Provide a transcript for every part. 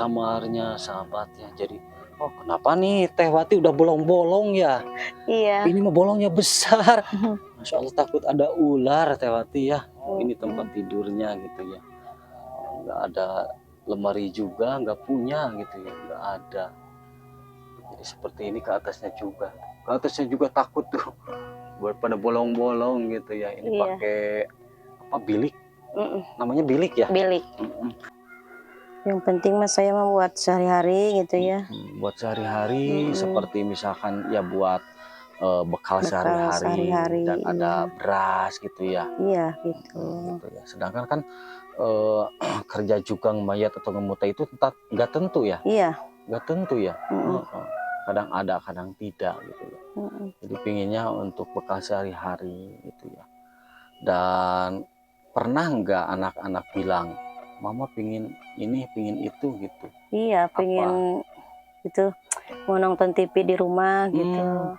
kamarnya sahabatnya. Jadi, oh kenapa nih Teh Wati udah bolong-bolong ya? Iya. Ini mah bolongnya besar. Masya Allah takut ada ular Teh Wati ya. Ini tempat tidurnya gitu ya. Nggak ada lemari juga, nggak punya gitu ya, nggak ada. Jadi seperti ini ke atasnya juga. Ke atasnya juga takut tuh. Buat pada bolong-bolong gitu ya. Ini pakai apa bilik? Namanya bilik ya? Bilik. Yang penting mas saya membuat sehari-hari gitu ya. Buat sehari-hari seperti misalkan ya buat bekal sehari-hari dan ada beras gitu ya. Iya gitu. Gitu ya. Sedangkan kan kerja juga mayat atau ngemutai itu nggak tentu ya. Iya. Nggak tentu ya. Kadang ada, kadang tidak gitu ya. Jadi pinginnya untuk bekal sehari-hari gitu ya. Dan pernah nggak anak-anak bilang, mama pingin ini, pingin itu gitu? Iya, pingin itu mau nonton TV di rumah gitu.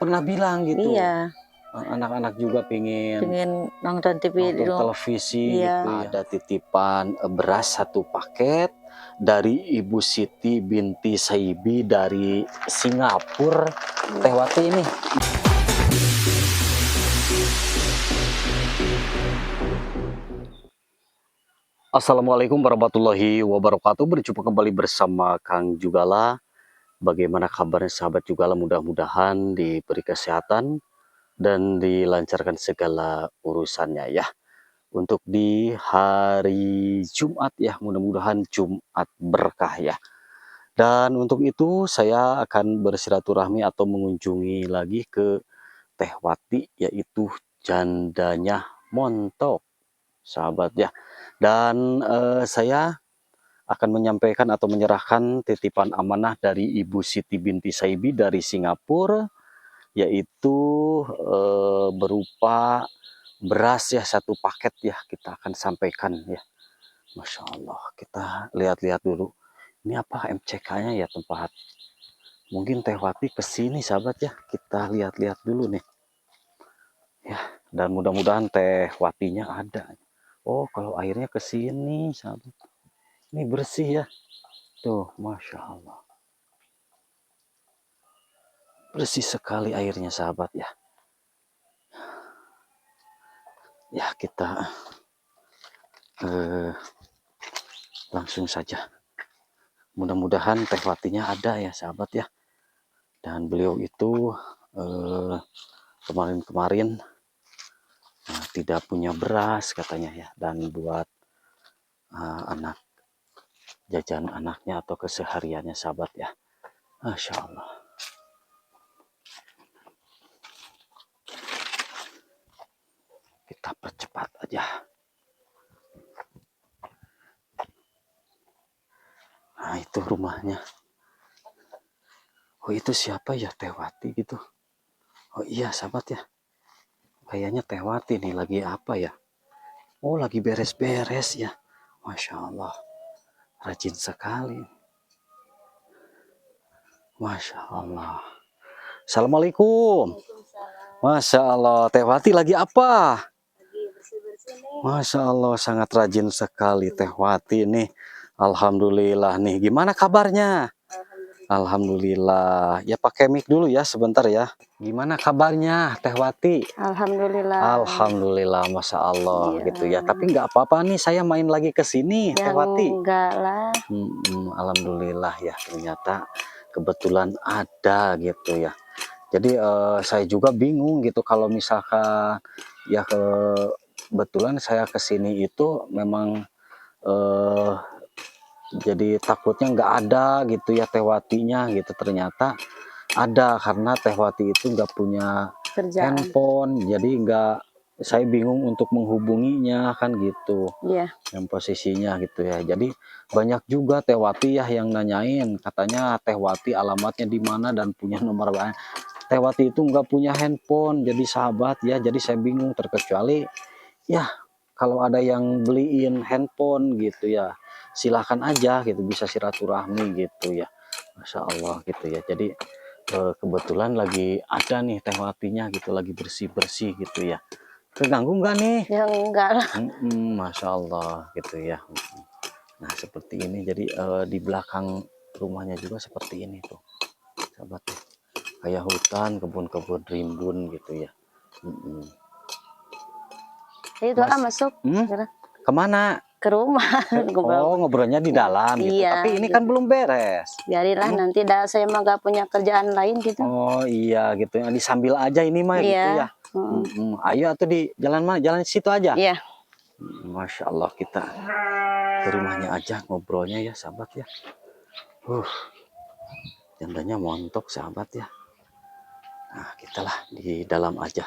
Pernah bilang gitu. Iya. Anak-anak juga pingin nonton TV di nonton rumah. televisi Iya. gitu ya. Ada titipan beras 1 paket dari Ibu Siti binti Saibi dari Singapura. Teh Wati ini. Assalamualaikum warahmatullahi wabarakatuh. Berjumpa kembali bersama Kang Jugala. Bagaimana kabarnya sahabat Jugala? Mudah-mudahan diberi kesehatan dan dilancarkan segala urusannya ya. Untuk di hari Jumat ya, mudah-mudahan Jumat berkah ya. Dan untuk itu saya akan bersilaturahmi atau mengunjungi lagi ke Teh Wati, yaitu jandanya Montok sahabat ya. Dan saya akan menyampaikan atau menyerahkan titipan amanah dari Ibu Siti binti Saibi dari Singapura, yaitu berupa beras ya 1 paket ya, kita akan sampaikan ya. Masya Allah, kita lihat-lihat dulu. Ini apa MCK-nya ya tempat? Mungkin Teh Wati kesini sahabat ya, kita lihat-lihat dulu nih. Ya, dan mudah-mudahan Teh Watinya ada. Oh, kalau airnya ke sini, sahabat. Ini bersih ya. Tuh, Masya Allah. Bersih sekali airnya, sahabat ya. Ya, kita langsung saja. Mudah-mudahan Teh Watinya ada ya, sahabat ya. Dan beliau itu kemarin-kemarin tidak punya beras katanya ya. Dan buat anak jajan anaknya atau kesehariannya sahabat ya. Masya Allah. Kita percepat aja. Nah itu rumahnya. Oh itu siapa ya, Teh Wati gitu. Oh iya sahabat ya. Kayaknya Teh Wati nih lagi apa ya. Oh lagi beres-beres ya. Masya Allah. Rajin sekali. Masya Allah. Assalamualaikum. Masya Allah. Teh Wati lagi apa? Masya Allah, sangat rajin sekali Teh Wati nih. Alhamdulillah nih. Gimana kabarnya? Alhamdulillah. Ya pakai mic dulu ya sebentar ya. Gimana kabarnya Teh Wati? Alhamdulillah. Alhamdulillah, Masya Allah gitu ya. Tapi nggak apa-apa nih, saya main lagi ke sini Teh Wati. Enggak lah. Alhamdulillah ya, ternyata kebetulan ada gitu ya. Jadi saya juga bingung gitu kalau misalkan ya kebetulan saya kesini itu memang jadi takutnya nggak ada gitu ya Teh Watinya gitu. Ternyata ada karena Teh Wati itu nggak punya handphone, jadi nggak, saya bingung untuk menghubunginya kan gitu. Yang posisinya gitu ya. Jadi banyak juga Teh Wati ya yang nanyain, katanya Teh Wati alamatnya di mana dan punya nomor WA. Teh Wati itu nggak punya handphone, jadi sahabat ya. Jadi saya bingung, terkecuali ya kalau ada yang beliin handphone gitu ya, silahkan aja gitu, bisa silaturahmi gitu ya. Masya Allah gitu ya. Jadi kebetulan lagi ada nih Teh Watinya gitu, lagi bersih-bersih gitu ya. Keganggu nggak nih? Ya enggak lah. Masya Allah gitu ya. Nah seperti ini, jadi di belakang rumahnya juga seperti ini tuh, sahabat ya. Kayak hutan, kebun-kebun rimbun gitu ya. Ayo tuh Mas, masuk. Gerak. kemana? Ke rumah. Ngobrol. Ngobrolnya di dalam gitu. Iya, Tapi ini gitu. kan belum beres. Biarinlah nanti saya mah gak punya kerjaan lain gitu. Oh iya gitu ya, disambil aja ini mah gitu Iya. ya. Ayo atau di jalan mana? Jalan situ aja. Iya. Masya Allah, kita ke rumahnya aja ngobrolnya ya sahabat ya. Jandanya montok sahabat ya. Nah kita lah di dalam aja.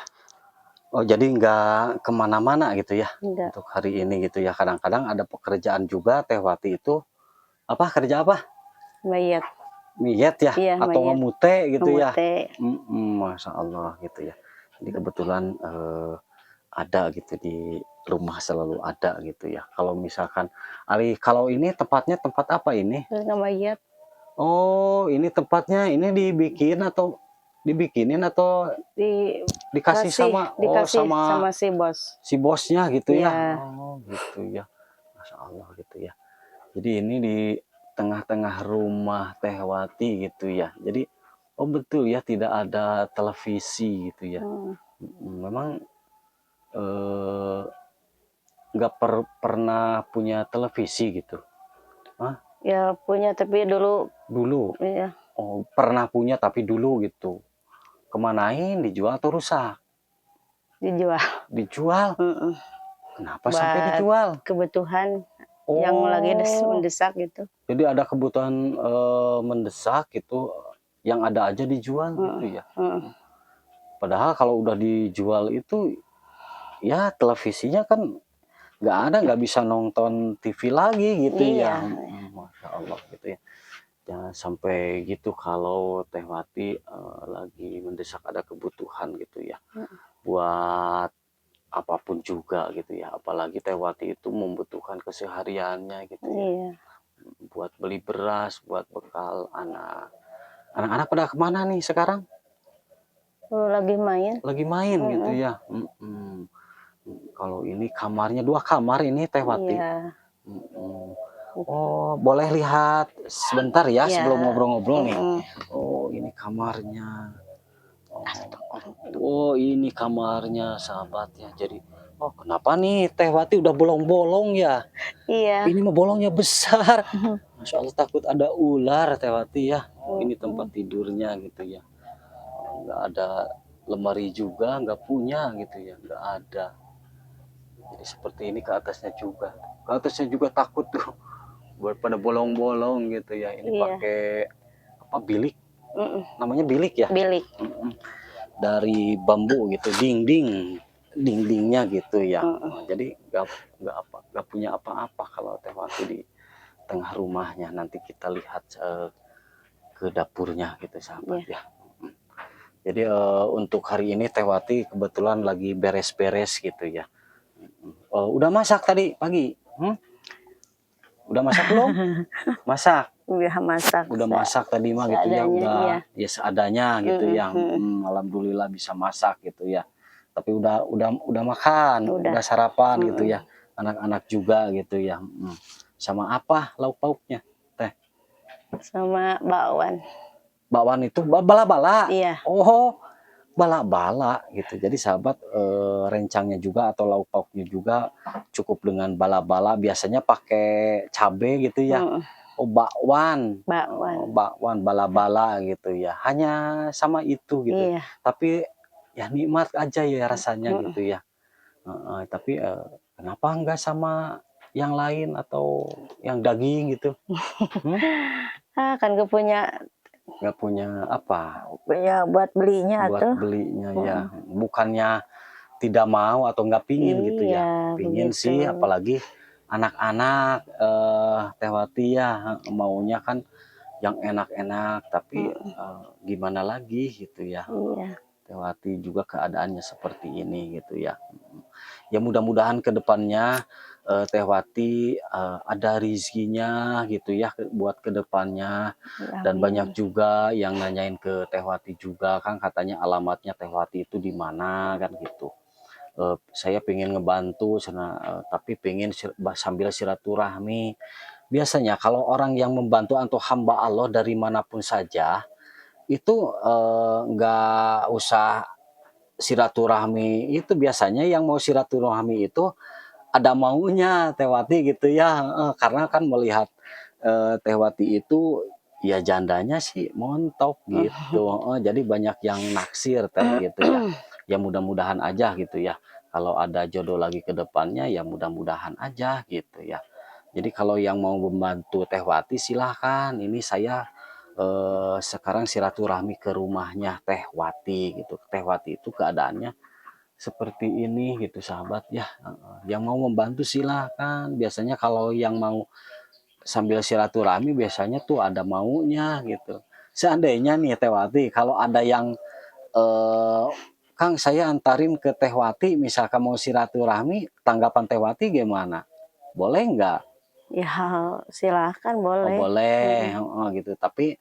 Oh jadi nggak kemana-mana gitu ya. Enggak. Untuk hari ini gitu ya. Kadang-kadang ada pekerjaan juga Teh Wati itu. Apa kerja apa? Mayat. Miyet ya, Iya, atau mayat. ngemute gitu ya. Ngemute. Masya Allah gitu ya. Jadi kebetulan ada gitu di rumah, selalu ada gitu ya. Kalau misalkan kalau ini tempatnya tempat apa ini? Mayat. Oh ini tempatnya ini dibikinin atau dikasih sama dikasih sama si bos. si bosnya gitu ya. Iya. Oh gitu ya. Masya Allah gitu ya. Jadi ini di tengah-tengah rumah Teh Wati gitu ya. Jadi oh betul ya, tidak ada televisi gitu ya. Memang nggak pernah punya televisi gitu. Hah? Ya punya tapi dulu. Dulu. Iya. Oh pernah punya tapi dulu gitu. Kemanain, dijual atau rusak? Dijual. Dijual. Kenapa sampai Buat dijual? kebutuhan yang lagi mendesak gitu. Jadi ada kebutuhan mendesak gitu, yang ada aja dijual gitu ya. Padahal kalau udah dijual itu ya televisinya kan nggak ada, nggak bisa nonton TV lagi gitu ya. Masya Allah gitu ya. Jangan sampai gitu kalau Teh Wati lagi mendesak ada kebutuhan gitu ya. Buat apapun juga gitu ya. Apalagi Teh Wati itu membutuhkan kesehariannya gitu ya. Iya. Buat beli beras, buat bekal anak. Anak-anak pada kemana nih sekarang? Lagi main. Lagi main gitu ya. Kalau ini kamarnya 2 kamar ini Teh Wati. Iya. Oh boleh lihat sebentar ya, sebelum ngobrol-ngobrol nih. Oh ini kamarnya. Oh ini kamarnya sahabat ya. Jadi oh kenapa nih Teh Wati udah bolong-bolong ya? Iya. Ini mah bolongnya besar. Masya Allah, takut ada ular Teh Wati ya. Ini tempat tidurnya gitu ya. Nggak ada lemari juga, nggak punya gitu ya, nggak ada. Jadi seperti ini ke atasnya juga. Ke atasnya juga takut tuh. Buat pada bolong-bolong gitu ya. Ini pakai apa, bilik? Namanya bilik ya? Bilik. Dari bambu gitu, dindingnya gitu ya. Jadi nggak punya apa-apa kalau Teh Wati di tengah rumahnya. Nanti kita lihat ke dapurnya gitu sahabat ya. Jadi untuk hari ini Teh Wati kebetulan lagi beres-beres gitu ya. Udah masak tadi pagi? Udah masak belum? Masak. Udah masak. Udah masak tadi mah gitu ya, udah ya seadanya gitu ya. Alhamdulillah bisa masak gitu ya. Tapi udah makan, udah sarapan gitu ya. Anak-anak juga gitu ya. Sama apa lauk pauknya Teh? Sama bakwan. Bakwan itu bala-bala. Iya. Oh bala-bala gitu. Jadi sahabat, rencangnya juga atau lauk pauknya juga cukup dengan bala-bala. Biasanya pakai cabe gitu ya. Oh bakwan, bakwan bala-bala gitu ya. Hanya sama itu gitu. Iya. Tapi ya nikmat aja ya rasanya gitu ya. Tapi kenapa enggak sama yang lain atau yang daging gitu? Kan gak punya. Nggak punya apa? Ya buat belinya Buat tuh. belinya ya. Bukannya tidak mau atau nggak pingin gitu ya. Pingin begitu. sih, apalagi anak-anak Teh Wati ya maunya kan yang enak-enak, tapi gimana lagi gitu ya. Teh Wati juga keadaannya seperti ini gitu ya. Ya mudah-mudahan ke depannya Teh Wati ada rezekinya gitu ya buat ke depannya. Dan banyak juga yang nanyain ke Teh Wati juga kan, katanya alamatnya Teh Wati itu di mana kan gitu. Saya pengen ngebantu tapi pengen sambil silaturahmi biasanya kalau orang yang membantu atau hamba Allah dari manapun saja, itu, nggak usah silaturahmi, itu biasanya yang mau silaturahmi itu ada maunya Teh Wati gitu ya, heeh, karena kan melihat, Teh Wati itu ya jandanya sih montok gitu, heeh, jadi banyak yang naksir Teh gitu ya. Ya mudah-mudahan aja gitu ya, kalau ada jodoh lagi ke depannya ya mudah-mudahan aja gitu ya. Jadi kalau yang mau membantu Teh Wati silahkan, ini saya, sekarang silaturahmi ke rumahnya Teh Wati gitu. Teh Wati itu keadaannya seperti ini gitu sahabat ya, heeh. Yang mau membantu silahkan, biasanya kalau yang mau sambil silaturahmi biasanya tuh ada maunya gitu. Seandainya nih Teh Wati kalau ada yang, eee, "Kang saya antarin ke Teh Wati," misalkan mau silaturahmi, tanggapan Teh Wati gimana? Boleh nggak? Ya silahkan Oh boleh. boleh, Mm. heeh, gitu. Tapi,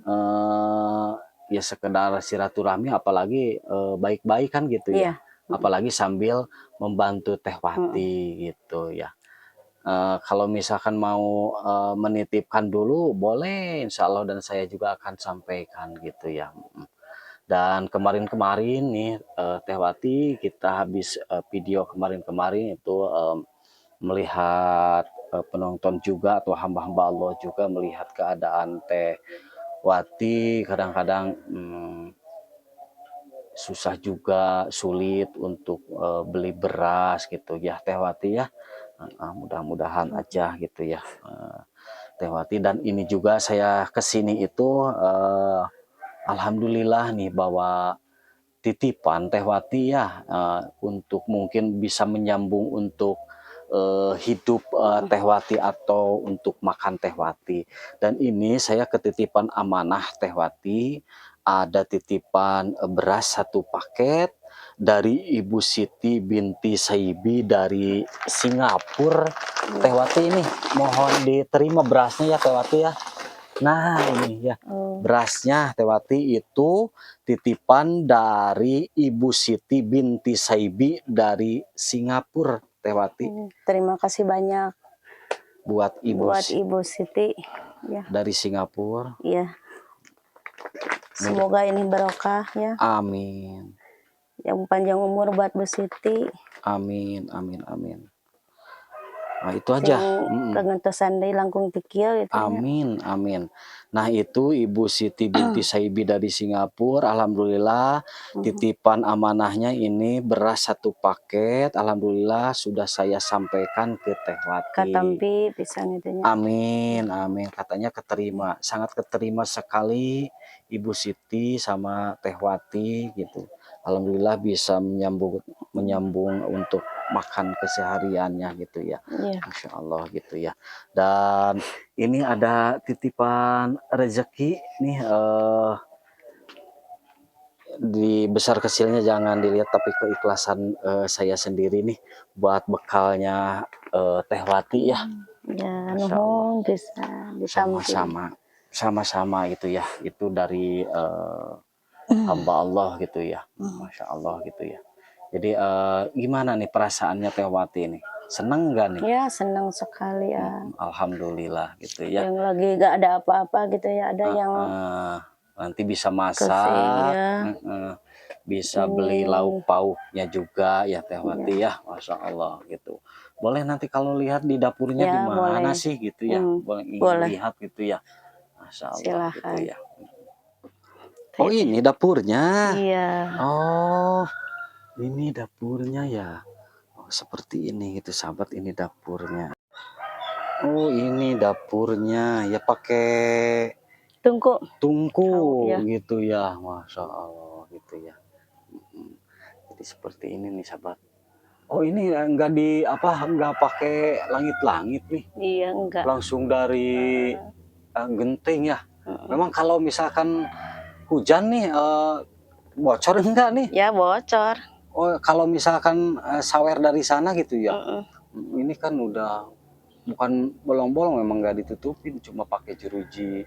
eee, ya sekedar silaturahmi apalagi, baik-baik kan gitu ya. Iya. Mm, Apalagi sambil membantu Teh mm. Wati gitu ya. Kalau misalkan mau, menitipkan dulu boleh, insya Allah dan saya juga akan sampaikan gitu ya, mhm. Dan kemarin-kemarin nih, Teh Wati kita habis, video kemarin-kemarin itu, melihat, penonton juga atau hamba-hamba Allah juga melihat keadaan Teh Wati kadang-kadang, susah juga, sulit untuk, beli beras gitu ya Teh Wati ya, heeh, mudah-mudahan aja gitu ya, Teh Wati dan ini juga saya kesini itu, alhamdulillah nih bawa titipan Teh Wati ya, untuk mungkin bisa menyambung untuk, hidup, Teh Wati atau untuk makan Teh Wati. Dan ini saya ketitipan amanah Teh Wati, ada titipan, beras satu paket dari Ibu Siti binti Saibi dari Singapura. Teh Wati ini mohon diterima berasnya ya Teh Wati ya. Nah ini ya, Oh, berasnya Teh Wati itu titipan dari Ibu Siti binti Saibi dari Singapura Teh Wati. terima kasih banyak Buat buat Ibu Siti. Ya, dari Singapura. iya. Semoga ini barokah ya. Amin. Yang panjang umur buat Bu Siti. Amin, amin, amin. Nah itu Sing aja. kagentosan deui langkung ti kieu gitu nya. Amin, amin. Nah itu Ibu Siti binti Saibi dari Singapura, alhamdulillah titipan amanahnya ini beras satu paket, alhamdulillah sudah saya sampaikan ke Teh Wati. Katampi pisan itu nya. Amin, amin. Katanya keterima, sangat keterima sekali Ibu Siti sama Teh Wati gitu. Alhamdulillah bisa menyambung menyambung untuk makan kesehariannya gitu ya. Iya. Masya Allah gitu ya. Dan ini ada titipan rezeki nih, di besar kecilnya jangan dilihat tapi keikhlasan, saya sendiri nih buat bekalnya, Teh Wati ya. Ya Masya Allah. nuhun pisan ditampi. Sama-sama, sama-sama itu ya, itu dari, hamba Allah gitu ya, Masya Allah gitu ya. Jadi, gimana nih perasaannya Teh Wati nih? Seneng nggak nih? Ya senang sekali ya. Alhamdulillah gitu ya. Yang lagi gak ada apa-apa gitu ya. Ada yang Heeh, nanti bisa kasih masak, ya. heeh, bisa beli lauk Ini pauknya juga ya Teh ya, Wati ya, Masya Allah gitu. Boleh nanti kalau lihat di dapurnya ya gimana boleh. sih gitu ya, boleh ingin Boleh lihat gitu ya, Masya Allah gitu silahkan. ya. Oh ini dapurnya. Iya. Oh ini dapurnya ya. Oh seperti ini gitu sahabat, ini dapurnya. Oh ini dapurnya ya pakai Tungku. tungku Ya. gitu ya, Masya Allah gitu ya. Mm. Jadi seperti ini nih sahabat. Oh ini enggak di apa, enggak pakai langit-langit nih, Iya enggak. langsung dari genting ya. Heeh. Memang kalau misalkan hujan nih, bocor enggak nih? Ya bocor. Oh kalau misalkan, sawer dari sana gitu ya? Heeh. Ini kan udah bukan bolong-bolong, memang nggak ditutupin, cuma pakai jeruji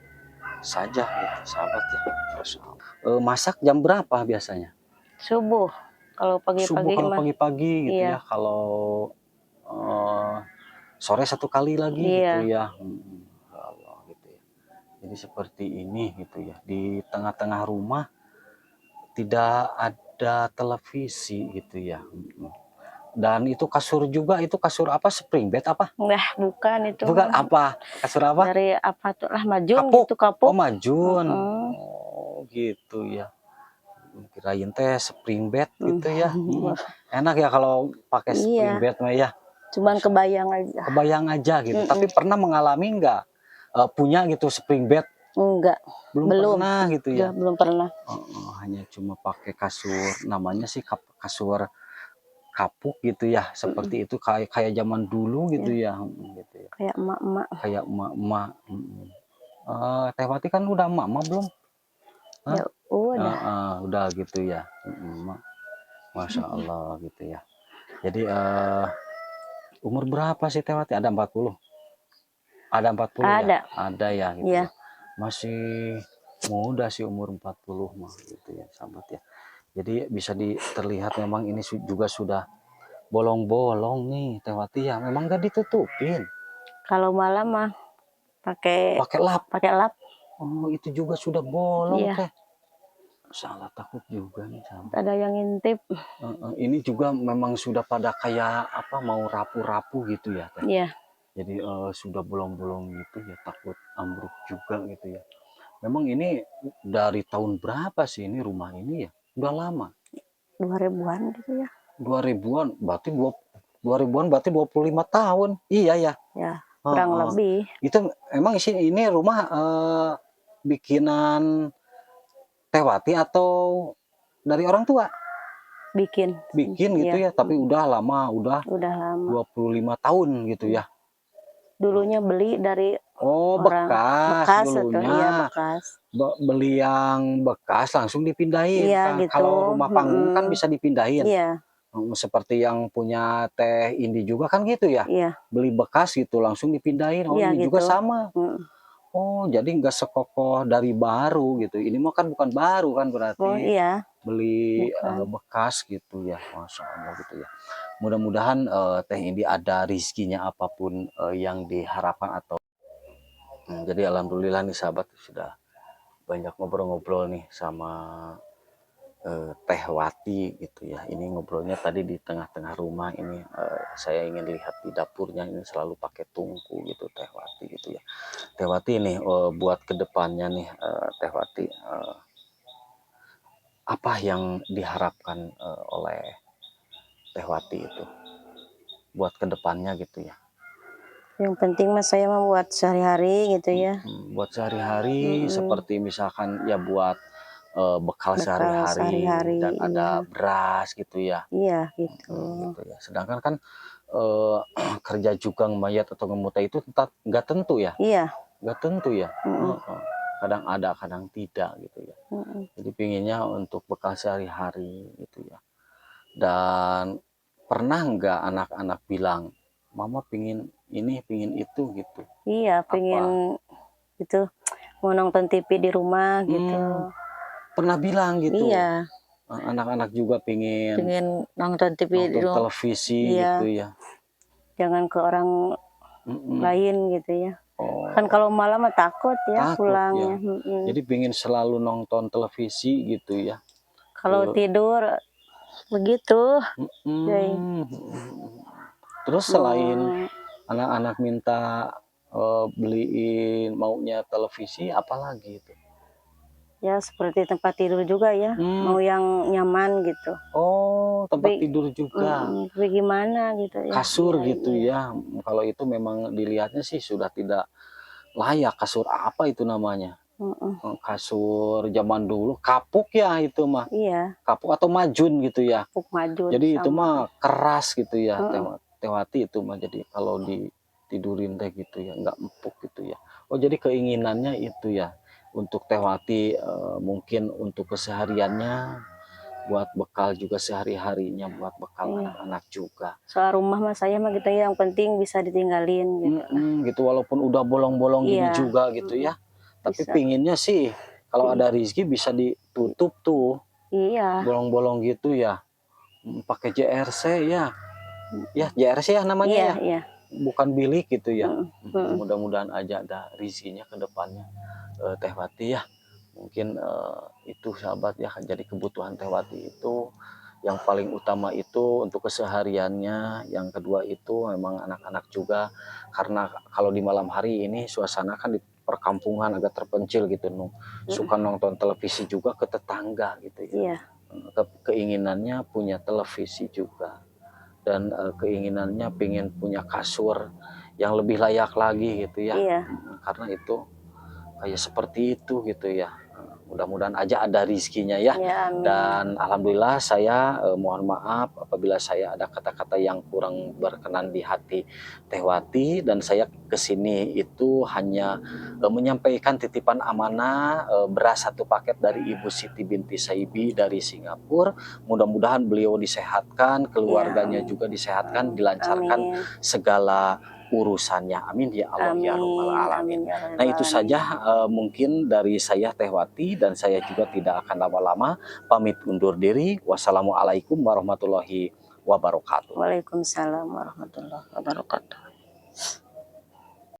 saja gitu sahabat ya. Masya Allah. Masak jam berapa biasanya? Subuh. Kalau Subuh pagi-pagi kalau mah pagi-pagi gitu iya. ya, kalau, eee, sore 1 kali lagi Iya. gitu ya. Ya Allah gitu ya. Jadi seperti ini gitu ya. Di tengah-tengah rumah tidak ada televisi gitu ya. Dan itu kasur juga, itu kasur apa, spring bed apa? Enggak, bukan itu Bukan mah. apa? Kasur apa? Dari apa tuh lah, Majun Kapuk. gitu, Oh, kapuk. Majun. Heeh. Oh, gitu ya. Kirain teh spring bed gitu ya. Wah, Enak ya kalau pakai spring iya, bed mah ya. cuman Masya Allah. kebayang aja. Kebayang aja gitu. Tapi Mm-mm. pernah mengalami nggak punya gitu spring bed? Enggak, Belum belum. pernah gitu Enggak, ya. belum pernah. Hanya cuma pakai kasur, namanya sih kasur kapuk gitu ya, Mm-mm. seperti itu kayak kayak zaman dulu gitu Ya, ya, gitu ya. kayak emak-emak. Kayak emak-emak. Teh Wati kan udah emak-emak belum? Hah? Ya udah. Udah gitu ya. Masya Allah gitu ya. Jadi umur berapa sih Teh Wati? Ada 40? Ada 40 ya? Ada. Ada ya gitu Iya. ya. Masih muda sih umur 40 mah gitu ya, sahabat ya. Jadi bisa terlihat memang ini juga sudah bolong-bolong nih Teh Wati ya. Memang gak ditutupin. Kalau malam mah pakai Pakai lap. lap. Oh, itu juga sudah bolong Iya, Teh. Salah takut juga nih sahabat. ada yang ngintip. Ini juga memang sudah pada kayak apa, mau rapuh-rapuh gitu ya Teh. Iya, Jadi sudah bolong-bolong gitu ya, takut ambruk juga gitu ya. Memang ini dari tahun berapa sih ini rumah ini ya? Udah lama. 2000-an gitu ya. 2000-an berarti 2000-an berarti 25 tahun. Iya ya. Ya, kurang Heeh. lebih. Itu emang ini rumah bikinan Teh Wati atau dari orang tua? Bikin. Bikin gitu Iya, ya, tapi udah lama, udah udah lama. 25 tahun gitu ya. Dulunya beli dari Oh, orang bekas bekas atau iya dulunya. bekas. Beli yang bekas langsung dipindahin. Iya gitu. Kalau rumah panggung kan bisa dipindahin. Iya, Seperti yang punya Teh Indi juga kan gitu ya. iya, Beli bekas gitu langsung dipindahin. Oh, iya ini juga gitu. sama. Oh, jadi nggak sekokoh dari baru gitu. Ini mah kan bukan baru kan Oh berarti iya, beli bukan. bekas gitu ya. Masya Allah gitu ya. Mudah-mudahan Teh Indi ada rizkinya apapun yang diharapkan atau jadi alhamdulillah nih sahabat sudah banyak ngobrol-ngobrol nih sama Teh Wati gitu ya. Ini ngobrolnya tadi di tengah-tengah rumah ini saya ingin lihat di dapurnya ini selalu pakai tungku gitu Teh Wati gitu ya. Teh Wati nih buat kedepannya nih Teh Wati apa yang diharapkan oleh Teh Wati itu buat kedepannya gitu ya. Yang penting mas saya membuat sehari-hari gitu ya. Buat sehari-hari seperti misalkan ya buat bekal Bekal sehari-hari dan sehari-hari, iya. ada beras gitu ya. Iya gitu. Gitu ya. Sedangkan kan kerja jugang mayat atau ngemuta itu nggak tentu ya, Iya. nggak tentu ya. Mm-mm. Kadang ada, kadang tidak gitu ya. Mm-mm. Jadi pinginnya untuk bekal sehari-hari gitu ya. Dan pernah nggak anak-anak bilang, mama pingin ini, pingin itu gitu. Iya, pengen itu mau nonton TV di rumah gitu. Pernah bilang gitu. Iya, Anak-anak juga pingin pengen nonton TV di nonton rumah. televisi Iya, gitu ya. jangan ke orang lain gitu ya. Oh, Kan kalau malam mah takut ya takut ya. pulangnya. Jadi pingin selalu nonton televisi gitu ya. Kalau tidur begitu. Jadi, Terus selain mau anak-anak minta beliin maunya televisi, apalagi itu? ya seperti tempat tidur juga ya, mau yang nyaman gitu. Oh, tempat Tapi, tidur juga. tapi gimana gitu ya. Kasur Iya, gitu iya. ya. Kalau itu memang dilihatnya sih sudah tidak layak. Kasur apa itu namanya? Kasur zaman dulu, kapuk ya itu mah. Iya, Kapuk atau majun gitu ya. pupuk maju Jadi itu sama. mah keras gitu ya. Teh Wati itu mah jadi kalau ditidurin teh gitu ya, nggak empuk gitu ya. Oh, jadi keinginannya itu ya untuk Teh Wati mungkin untuk kesehariannya buat bekal juga sehari-harinya buat bekal anak-anak juga. Soal rumah mah saya mah gitu ya, yang penting bisa ditinggalin gitu. Gitu walaupun udah bolong-bolong gini Iya. juga gitu ya. Tapi Bisa. pinginnya sih kalau ada rezeki bisa ditutup tuh Iya. bolong-bolong gitu ya. Pakai JRC ya. Ya, JRC ya namanya Iya, ya. iya. bukan bilik gitu ya. Mm-mm. Mudah-mudahan aja ada rezekinya ke depannya, Teh Wati ya. Mungkin itu sahabat ya, jadi kebutuhan Teh Wati itu yang paling utama itu untuk kesehariannya. Yang kedua itu memang anak-anak juga, karena kalau di malam hari ini suasana kan di perkampungan agak terpencil gitu, suka nonton televisi juga ke tetangga gitu ya. Iya, Keinginannya punya televisi juga, dan keinginannya pengen punya kasur yang lebih layak lagi gitu ya. iya, Karena itu kayak seperti itu gitu ya. Mudah-mudahan aja ada rizkinya ya. ya amin. Dan alhamdulillah saya mohon maaf apabila saya ada kata-kata yang kurang berkenan di hati Teh Wati, dan saya kesini itu hanya menyampaikan titipan amanah beras 1 paket dari Ibu Siti binti Saibi dari Singapura. Mudah-mudahan beliau disehatkan, Iya, keluarganya amin. juga disehatkan, dilancarkan Amin. segala urusannya. Amin ya Allah ya Rabbal Amin. Alamin. Amin ya Nah rabbal itu alamin. saja mungkin dari saya Teh Wati, dan saya juga tidak akan lama-lama pamit undur diri. Wassalamualaikum warahmatullahi wabarakatuh. Waalaikumsalam warahmatullahi wabarakatuh.